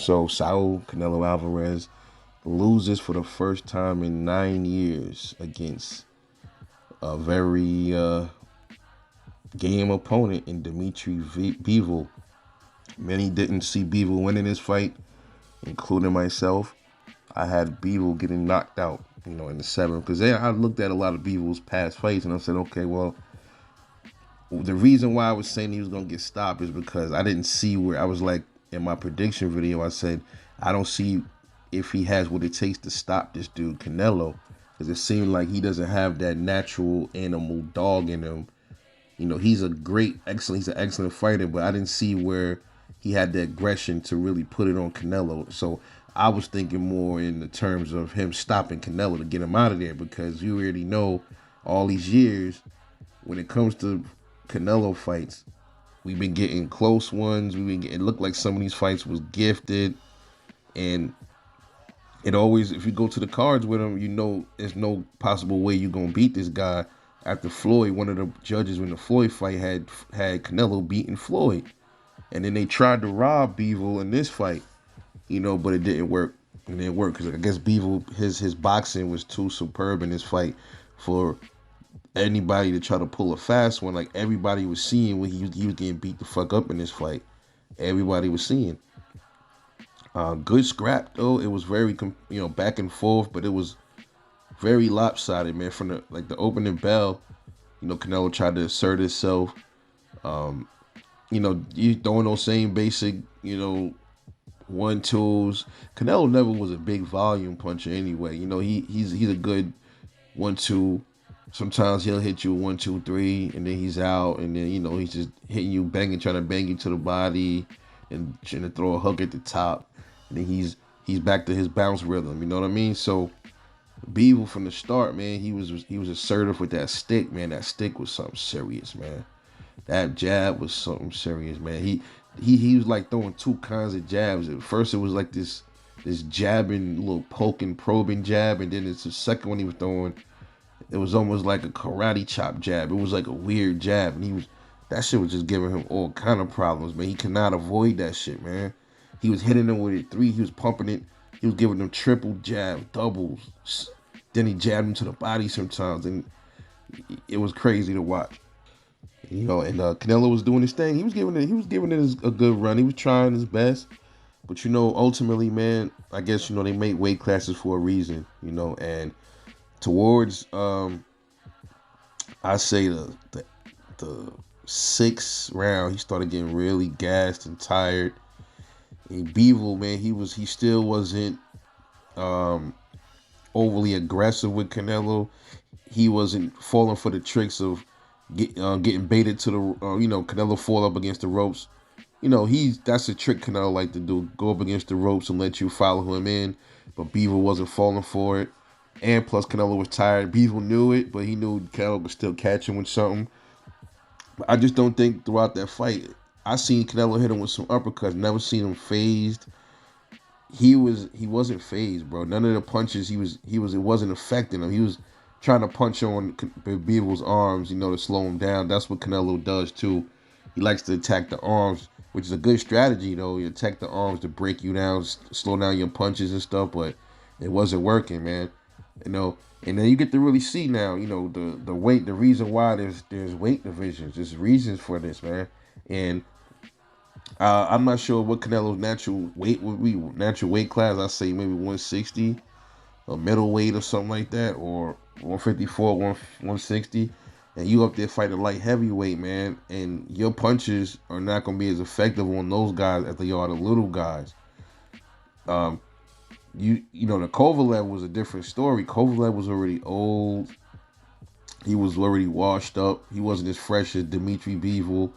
So Saul Canelo Alvarez loses for the first time in 9 years against a very game opponent in Dmitry Bivol. Many didn't see Bivol winning this fight, including myself. I had Bivol getting knocked out, in the seventh. Because I looked at a lot of Bivol's past fights and I said, okay, well, the reason why I was saying he was going to get stopped is because I didn't see where I was like in my prediction video. I said, I don't see if he has what it takes to stop this dude, Canelo. Because it seemed like he doesn't have that natural animal dog in him. He's he's an excellent fighter, but I didn't see where he had the aggression to really put it on Canelo. So I was thinking more in the terms of him stopping Canelo to get him out of there, because you already know all these years when it comes to Canelo fights, we've been getting close ones. It looked like some of these fights was gifted, and it always, if you go to the cards with him, there's no possible way you're gonna beat this guy. After Floyd, one of the judges in the Floyd fight had Canelo beating Floyd, and then they tried to rob Bivol in this fight, but it didn't work. It didn't work because I guess Bivol, his boxing was too superb in this fight for anybody to try to pull a fast one. Like, everybody was seeing when he was getting beat the fuck up in this fight. Everybody was seeing. Good scrap though. It was very back and forth, but it was very lopsided, man. From the opening bell, Canelo tried to assert himself. You throwing those same basic, 1-2s. Canelo never was a big volume puncher anyway. He's a good 1-2. Sometimes he'll hit you 1-2-3, and then he's out, and then he's just hitting you, trying to bang you to the body, and trying to throw a hook at the top, and then he's back to his bounce rhythm. You know what I mean? So Bivol from the start, man, he was assertive with that stick, man. That stick was something serious, man. That jab was something serious, man. He was like throwing two kinds of jabs. At first, it was like this jabbing, little poking, probing jab, and then it's the second one he was throwing. It was almost like a karate chop jab. It was like a weird jab, and that shit was just giving him all kind of problems, man. He cannot avoid that shit, man. He was hitting them with it three. He was pumping it. He was giving them triple jab, doubles. Then he jabbed him to the body sometimes, and it was crazy to watch. And Canelo was doing his thing. He was giving it a good run. He was trying his best, but ultimately, man, I guess they make weight classes for a reason, and towards I say the sixth round, he started getting really gassed and tired. And Bivol, man, he still wasn't overly aggressive with Canelo. He wasn't falling for the tricks of getting baited to the Canelo fall up against the ropes. That's a trick Canelo like to do, go up against the ropes and let you follow him in. But Bivol wasn't falling for it. And plus, Canelo was tired. Bivol knew it, but he knew Canelo could still catch him with something. But I just don't think throughout that fight, I seen Canelo hit him with some uppercuts. Never seen him phased. He wasn't phased, bro. None of the punches it wasn't affecting him. He was trying to punch on Bivol's arms, to slow him down. That's what Canelo does too. He likes to attack the arms, which is a good strategy though. You attack the arms to break you down, slow down your punches and stuff, but it wasn't working, man. And then you get to really see now, the weight, the reason why there's weight divisions. There's reasons for this, man. And I'm not sure what Canelo's natural weight would be. Natural weight class, I say maybe 160, a middleweight or something like that, or 154, 160. And you up there fighting light heavyweight, man. And your punches are not going to be as effective on those guys as they are the little guys. The Kovalev was a different story. Kovalev was already old. He was already washed up. He wasn't as fresh as Dmitry Bivol.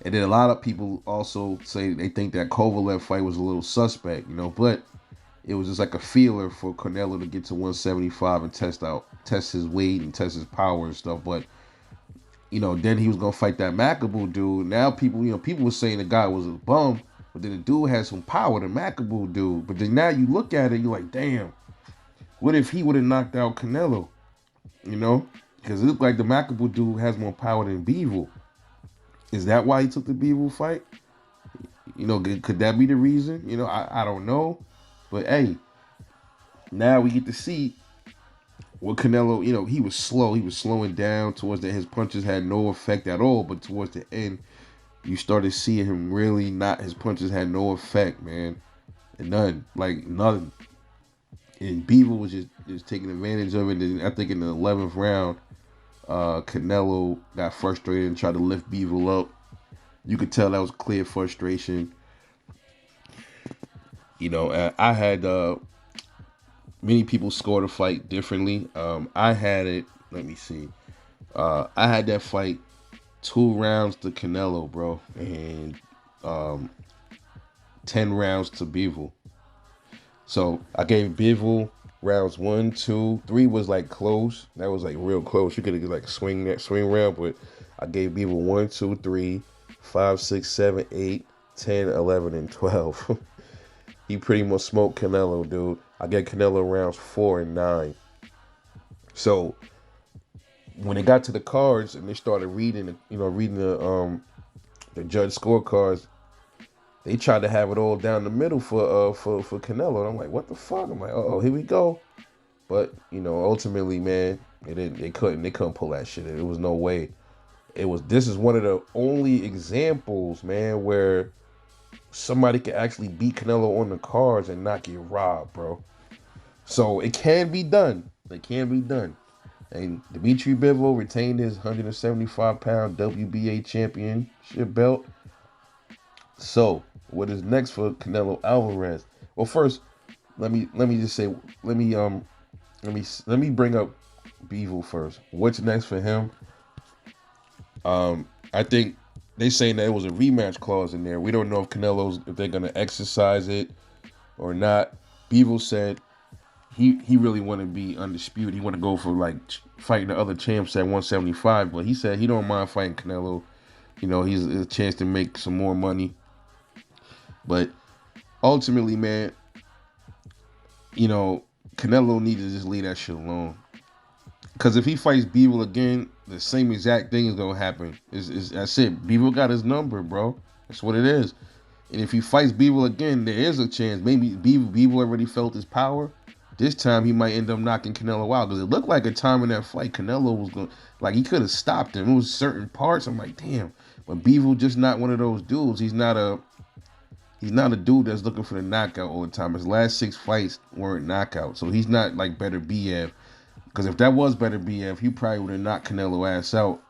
And then a lot of people also say they think that Kovalev fight was a little suspect, but it was just like a feeler for Canelo to get to 175 and test his weight and test his power and stuff. But then he was gonna fight that Macaboo dude. Now people were saying the guy was a bum. But then the dude had some power, the Macaboo dude. But then now you look at it, you're like, damn, what if he would have knocked out Canelo? Because it looked like the Macaboo dude has more power than Bivol. Is that why he took the Bivol fight? Could that be the reason? I don't know. But hey, now we get to see what Canelo, he was slow. He was slowing down towards the His punches had no effect at all. But towards the end, you started seeing him really not. His punches had no effect, man. None. Like nothing. And Bivol was just taking advantage of it. And I think in the 11th round, Canelo got frustrated and tried to lift Bivol up. You could tell that was clear frustration. I had many people score the fight differently. I had it. Let me see. I had that fight 2 rounds to Canelo, bro, and 10 rounds to Bivol. So I gave Bivol rounds 1, 2, 3 was like close. That was like real close. You could have like swing round, but I gave Bivol 1, 2, 3, 5, 6, 7, 8, 10, 11, and 12. He pretty much smoked Canelo, dude. I gave Canelo rounds 4 and 9. So when it got to the cards and they started reading the judge scorecards, they tried to have it all down the middle for Canelo. And I'm like, what the fuck? I'm like, oh, here we go. But ultimately, man, they couldn't pull that shit. It was no way. This is one of the only examples, man, where somebody can actually beat Canelo on the cards and not get robbed, bro. So it can be done. It can be done. And Dmitry Bivol retained his 175-pound WBA championship belt. So what is next for Canelo Alvarez? Well, first, let me just say, let me bring up Bivol first. What's next for him? I think they saying that it was a rematch clause in there. We don't know if they're gonna exercise it or not. Bivol said he really want to be undisputed. He want to go for like fighting the other champs at 175, but he said he don't mind fighting Canelo. He's a chance to make some more money. But ultimately, man, Canelo needs to just leave that shit alone. Because if he fights Bivol again, the same exact thing is gonna happen. That's it. Bivol got his number, bro. That's what it is. And if he fights Bivol again, there is a chance. Maybe Bivol already felt his power. This time he might end up knocking Canelo out. Because it looked like a time in that fight Canelo was going, like he could have stopped him. It was certain parts. I'm like, damn. But Bivol just not one of those dudes. He's not a dude that's looking for the knockout all the time. His last 6 fights weren't knockouts. So he's not like better BF. Because if that was better BF, he probably would have knocked Canelo ass out.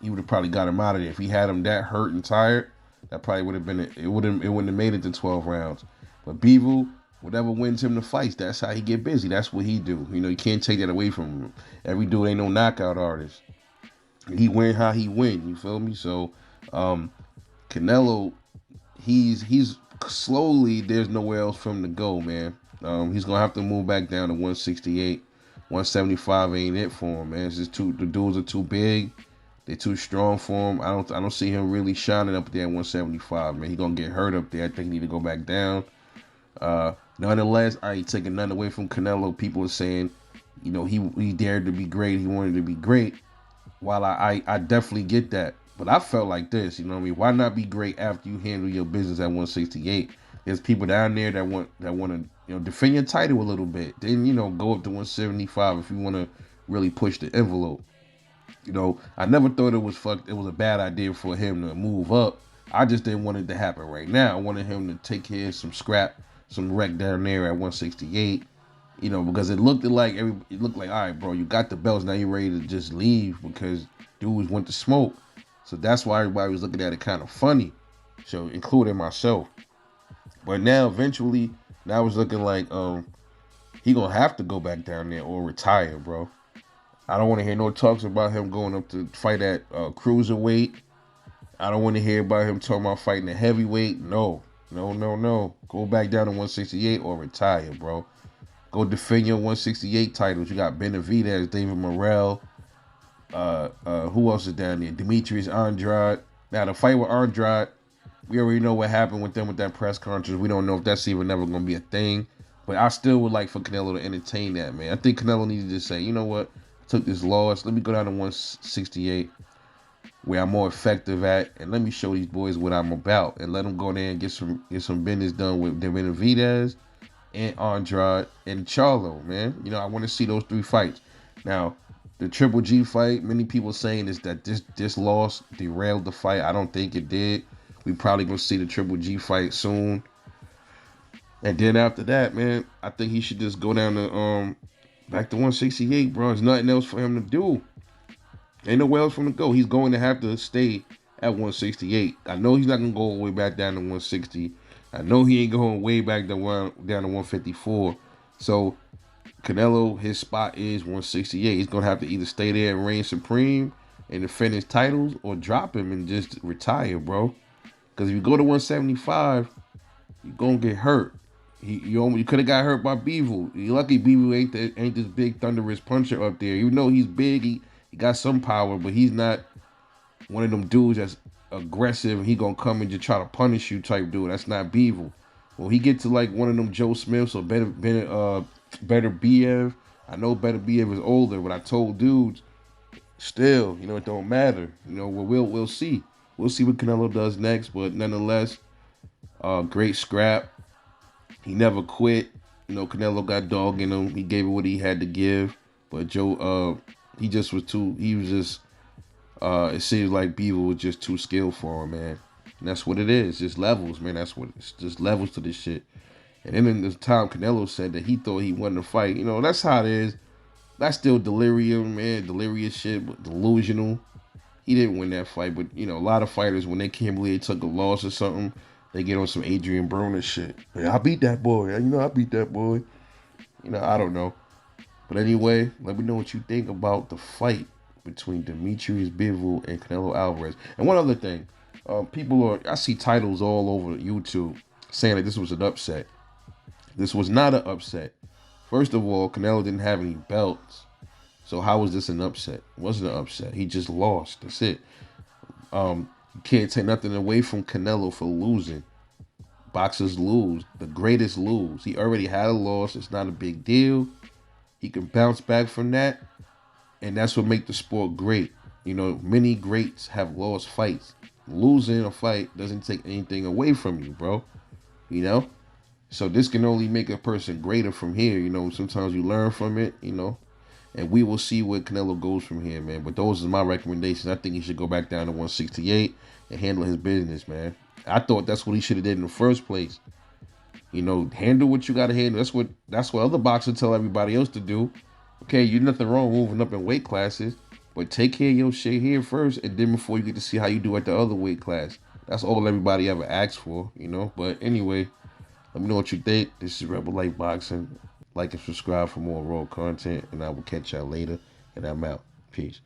He would have probably got him out of there. If he had him that hurt and tired, that probably would have been it. It wouldn't have made it to 12 rounds. But Bivol, whatever wins him the fights, that's how he get busy. That's what he do. You can't take that away from him. Every dude ain't no knockout artist. He win how he win. You feel me? So, Canelo, he's slowly. There's nowhere else for him to go, man. He's gonna have to move back down to 168. 175 ain't it for him, man. It's just the dudes are too big. They're too strong for him. I don't see him really shining up there at 175, man. He gonna get hurt up there. I think he need to go back down. Nonetheless, I ain't taking nothing away from Canelo. People are saying, he dared to be great. He wanted to be great. While I definitely get that. But I felt like this, you know what I mean? Why not be great after you handle your business at 168? There's people down there that want to, defend your title a little bit. Then, go up to 175 if you want to really push the envelope. I never thought it was a bad idea for him to move up. I just didn't want it to happen right now. I wanted him to take care of some scrap, some wreck down there at 168. Because it looked like, all right, bro, you got the belts, now you're ready to just leave because dudes went to smoke. So that's why everybody was looking at it kind of funny. So including myself. But now eventually, now it's looking like he gonna have to go back down there or retire, bro. I don't want to hear no talks about him going up to fight at cruiserweight. I don't want to hear about him talking about fighting at heavyweight. No. Go back down to 168 or retire, bro. Go defend your 168 titles. You got Benavidez, David Morrell. Who else is down there? Demetrius Andrade. Now the fight with Andrade, we already know what happened with them with that press conference. We don't know if that's even never going to be a thing. But I still would like for Canelo to entertain that, man. I think Canelo needed to say, you know what? I took this loss. Let me go down to 168. where I'm more effective at, and let me show these boys what I'm about, and let them go there and get some business done with Benavidez and Andrade and Charlo, man. I want to see those 3 fights. Now, the Triple G fight, many people saying is that this loss derailed the fight. I don't think it did. We probably gonna see the Triple G fight soon. And then after that, man, I think he should just go down to back to 168, bro. There's nothing else for him to do. Ain't nowhere else for him to go. He's going to have to stay at 168. I know he's not gonna go all the way back down to 160. I know he ain't going way back down to 154. So Canelo, his spot is 168. He's gonna have to either stay there and reign supreme and defend his titles, or drop him and just retire, bro. Because if you go to 175, you're gonna get hurt. You could have got hurt by Bivol. You're lucky Bivol ain't this big thunderous puncher up there. You know he's big. He got some power, but he's not one of them dudes that's aggressive and he gonna come and just try to punish you type dude. That's not Bivol. When he get to like one of them Joe Smiths or better BF. I know better BF is older, but I told dudes still, it don't matter. We'll see. We'll see what Canelo does next, but nonetheless, great scrap. He never quit. Canelo got dog in him. He gave it what he had to give. But Joe, he just was too. He was just. It seems like Bivol was just too skilled for him, man. And that's what it is. Just levels, man. It's just levels to this shit. And then in the time Canelo said that he thought he won the fight. That's how it is. That's still delirium, man. Delirious shit, but delusional. He didn't win that fight, but a lot of fighters, when they can't believe they took a loss or something, they get on some Adrian Broner shit. Hey, I beat that boy. I beat that boy. I don't know. But anyway, let me know what you think about the fight between Dmitry Bivol and Canelo Alvarez. And one other thing, I see titles all over YouTube saying that this was an upset. This was not an upset. First of all, Canelo didn't have any belts. So how was this an upset? It wasn't an upset. He just lost. That's it. You can't take nothing away from Canelo for losing. Boxers lose. The greatest lose. He already had a loss. It's not a big deal. He can bounce back from that. And that's what makes the sport great. Many greats have lost fights. Losing a fight doesn't take anything away from you, bro. So this can only make a person greater from here. Sometimes you learn from it, and we will see where Canelo goes from here, man. But those are my recommendations. I think he should go back down to 168 and handle his business, man. I thought that's what he should have did in the first place. Handle what you got to handle. That's what other boxers tell everybody else to do. Okay, you're nothing wrong moving up in weight classes, but take care of your shit here first, and then before you get to see how you do at the other weight class. That's all everybody ever asks for, But anyway, let me know what you think. This is Rebel Light Boxing. Like and subscribe for more raw content, and I will catch y'all later. And I'm out. Peace.